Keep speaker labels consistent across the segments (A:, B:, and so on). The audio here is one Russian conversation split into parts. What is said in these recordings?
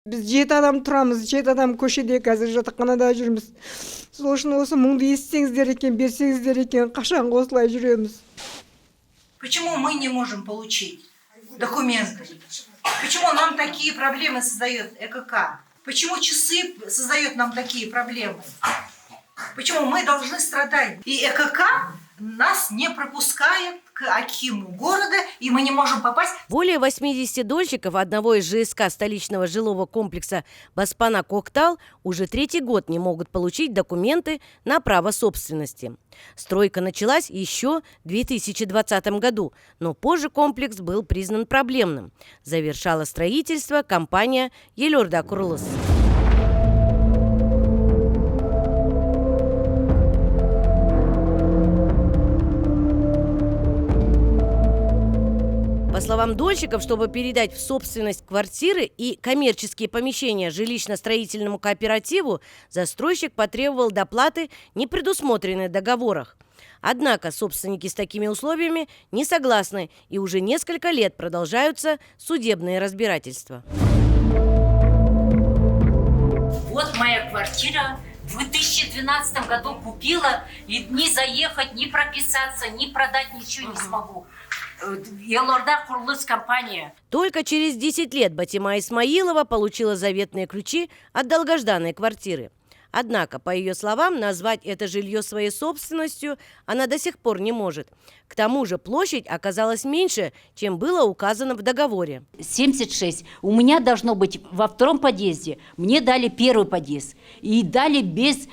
A: Біз 7 адам тұрамыз, 7 адам көшеде қазір жатақханада жүрміз. Сол үшін осы мұңды естісеңіздер екен, берсеңіздер екен, қашанғы осылай жүреміз.
B: Почему мы не можем получить документы? Почему нам такие проблемы создает ЭКК? Почему часы создают нам такие проблемы? Почему мы должны страдать? И ЭКК нас не пропускает к акиму города, и мы не можем попасть.
C: Более 80 дольщиков одного из ЖСК столичного жилого комплекса Баспана-Коктал уже 3-й год не могут получить документы на право собственности. Стройка началась еще в 2020 году, но позже комплекс был признан проблемным. Завершала строительство компания Елорда-Курылыс. По словам дольщиков, чтобы передать в собственность квартиры и коммерческие помещения жилищно-строительному кооперативу, застройщик потребовал доплаты, не предусмотренной в договорах. Однако собственники с такими условиями не согласны, и уже несколько лет продолжаются судебные разбирательства.
D: Вот моя квартира. В 2012 году купила, и ни заехать, ни прописаться, ни продать ничего не смогу. Елорда-Курылыс компания.
C: Только через 10 лет Батима Исмаилова получила заветные ключи от долгожданной квартиры. Однако, по ее словам, назвать это жилье своей собственностью она до сих пор не может. К тому же площадь оказалась меньше, чем было указано в договоре.
D: 76. У меня должно быть во втором подъезде. Мне дали первый подъезд. И дали без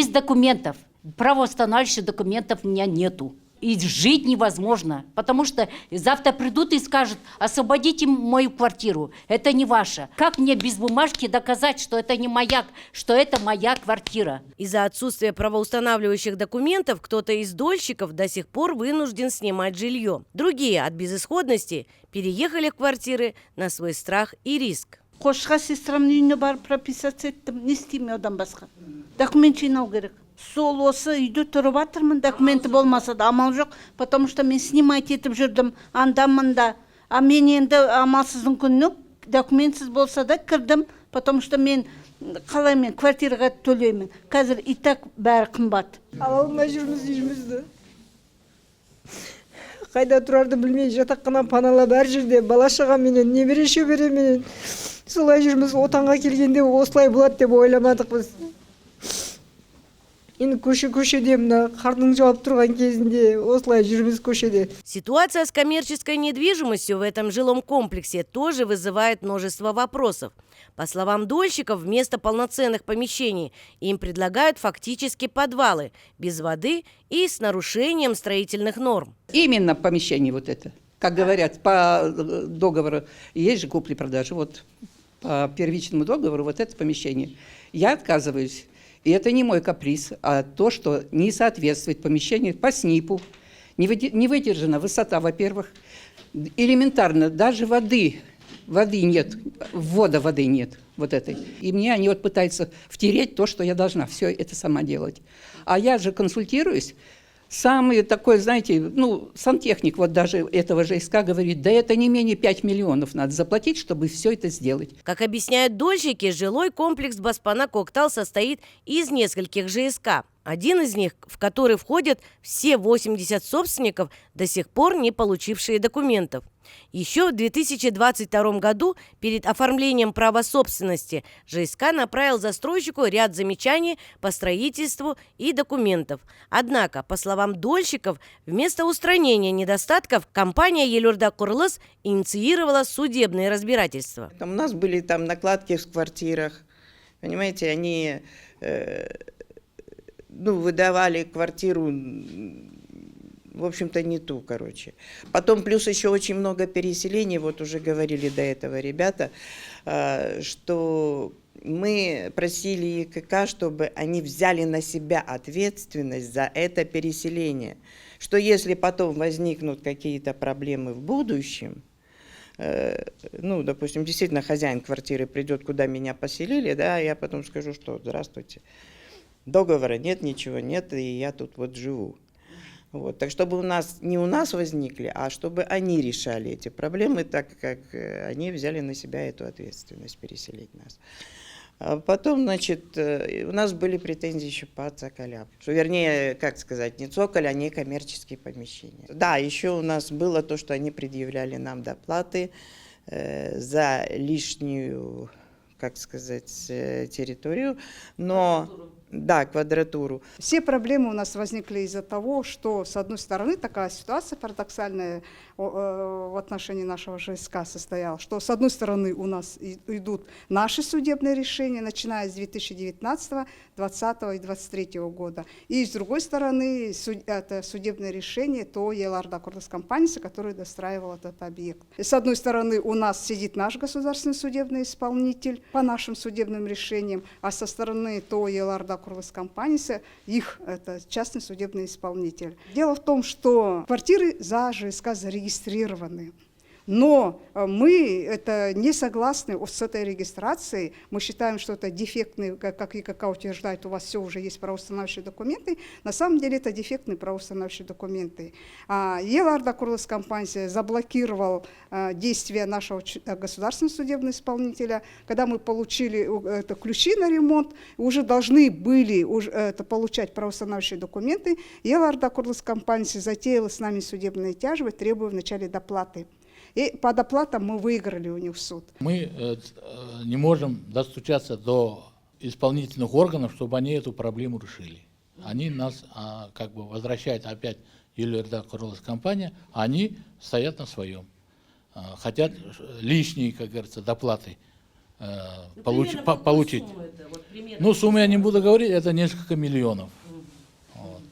D: документов. Правоустанавливающих документов у меня нету. И жить невозможно, потому что завтра придут и скажут: освободите мою квартиру, это не ваша. Как мне без бумажки доказать, что это не моя, что это моя квартира?
C: Из-за отсутствия правоустанавливающих документов кто-то из дольщиков до сих пор вынужден снимать жилье. Другие от безысходности переехали в квартиры на свой страх и риск.
E: Қошқа сестрамның үйіне барып прописация еттім. Не істеймін одан басқа? Документ жинау керек. Сол осы үйде тұрып жатырмын, документі болмаса да амал жоқ, потому что мен снимать етіп жүрдім анда-мында. А мен енді амалсыздың күні документсіз болса да кірдім, потому что мен қалай мен квартираға төлеймін. Қазір и так бәрі қымбат.
A: Ала алмай жүрміз үйімізді. Қайда тұрарды білмей, жатақхана паналап әр жерде бала-шаға менен, немере шөбере менен солай жүрміз. Отанға келгенде осылай болады деп ойламадық біз. Енді көшеде мына қардың жауып тұрған кезінде осылай жүрміз көшеде.
C: Ситуация с коммерческой недвижимостью в этом жилом комплексе тоже вызывает множество вопросов. По словам дольщиков, вместо полноценных помещений им предлагают фактически подвалы без воды и с нарушением строительных норм.
F: Именно помещение вот это. Как говорят, по договору есть же купли-продажи. Вот по первичному договору вот это помещение. Я отказываюсь. И это не мой каприз, а то, что не соответствует помещению по СНИПу. Не выдержана высота, во-первых. Элементарно, даже воды нет, ввода воды нет вот этой. И мне они вот пытаются втереть то, что я должна все это сама делать. А я же консультируюсь. Самый такой, знаете, сантехник вот даже этого ЖСК говорит: да это не менее 5 миллионов надо заплатить, чтобы все это сделать.
C: Как объясняют дольщики, жилой комплекс Баспана-Коктал состоит из нескольких ЖСК. Один из них, в который входят все 80 собственников, до сих пор не получившие документов. Еще в 2022 году перед оформлением права собственности ЖСК направил застройщику ряд замечаний по строительству и документов. Однако, по словам дольщиков, вместо устранения недостатков компания Елорда-Курылыс инициировала судебные разбирательства.
G: У нас были там накладки в квартирах, понимаете, они выдавали квартиру, в общем-то, не ту, короче. Потом плюс еще очень много переселений, вот уже говорили до этого ребята, что мы просили ЕКК, чтобы они взяли на себя ответственность за это переселение. Что если потом возникнут какие-то проблемы в будущем, допустим, действительно хозяин квартиры придет, куда меня поселили, да, я потом скажу, что здравствуйте, договора нет, ничего нет, и я тут вот живу. Вот. Так чтобы не у нас возникли, а чтобы они решали эти проблемы, так как они взяли на себя эту ответственность переселить нас. А потом, значит, у нас были претензии еще по цоколям. Что, вернее, как сказать, не цоколь, а не коммерческие помещения. Да, еще у нас было то, что они предъявляли нам доплаты за лишнюю, как сказать, территорию, но... Да, квадратуру.
H: Все проблемы у нас возникли из-за того, что, с одной стороны, такая ситуация парадоксальная в отношении нашего ЖСК состояла, что, с одной стороны, у нас идут наши судебные решения, начиная с 2019, 2020 и 2023 года, и, с другой стороны, это судебное решение ТО Еларда Курдас-компании, который достраивал этот объект. И, с одной стороны, у нас сидит наш государственный судебный исполнитель по нашим судебным решениям, а со стороны ТО Еларда Курдас-компании их это частный судебный исполнитель. Дело в том, что квартиры за ЖСК зарегистрированы. Но мы это не согласны с этой регистрацией. Мы считаем, что это дефектный, как ИКК утверждает, у вас все уже есть правоустанавливающие документы. На самом деле это дефектные правоустанавливающие документы. Еларда Курдас-компания заблокировал действия нашего государственного судебного исполнителя. Когда мы получили ключи на ремонт, уже должны были получать правоустанавливающие документы. Еларда Курдас-компания затеяла с нами судебные тяжбы, требуя вначале доплаты. И по доплатам мы выиграли у них в суд.
I: Мы не можем достучаться до исполнительных органов, чтобы они эту проблему решили. Они нас как бы возвращают опять Еларда Курдас-компания, а они стоят на своем. Хотят лишние, как говорится, доплаты получить. Ну, сумму я не буду говорить, это несколько миллионов. Вот.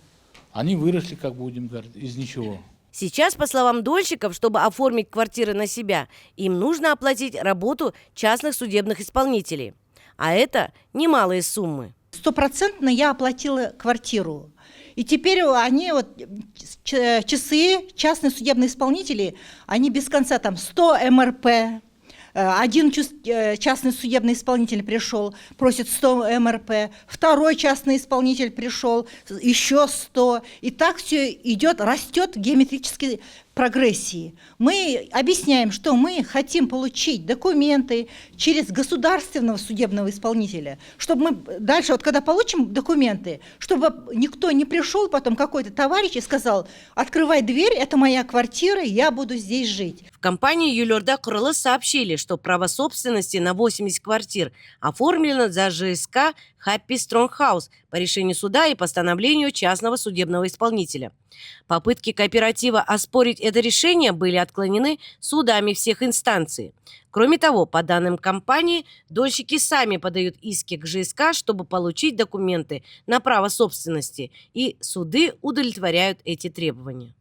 I: Они выросли, как будем говорить, из ничего.
C: Сейчас, по словам дольщиков, чтобы оформить квартиры на себя, им нужно оплатить работу частных судебных исполнителей. А это немалые суммы.
J: 100% я оплатила квартиру. И теперь они, часы, частные судебные исполнители, они без конца там 100 МРП. Один частный судебный исполнитель пришел, просит 100 МРП, второй частный исполнитель пришел, еще 100. И так все идет, растет в геометрической прогрессии. Мы объясняем, что мы хотим получить документы через государственного судебного исполнителя, чтобы мы дальше, когда получим документы, чтобы никто не пришел потом какой-то товарищ и сказал: открывай дверь, это моя квартира, я буду здесь жить.
C: В компании Елорда Курылыс сообщили, что право собственности на 80 квартир оформлено за ЖСК Happy Strong House по решению суда и постановлению частного судебного исполнителя. Попытки кооператива оспорить это решение были отклонены судами всех инстанций. Кроме того, по данным компании, дольщики сами подают иски к ЖСК, чтобы получить документы на право собственности, и суды удовлетворяют эти требования.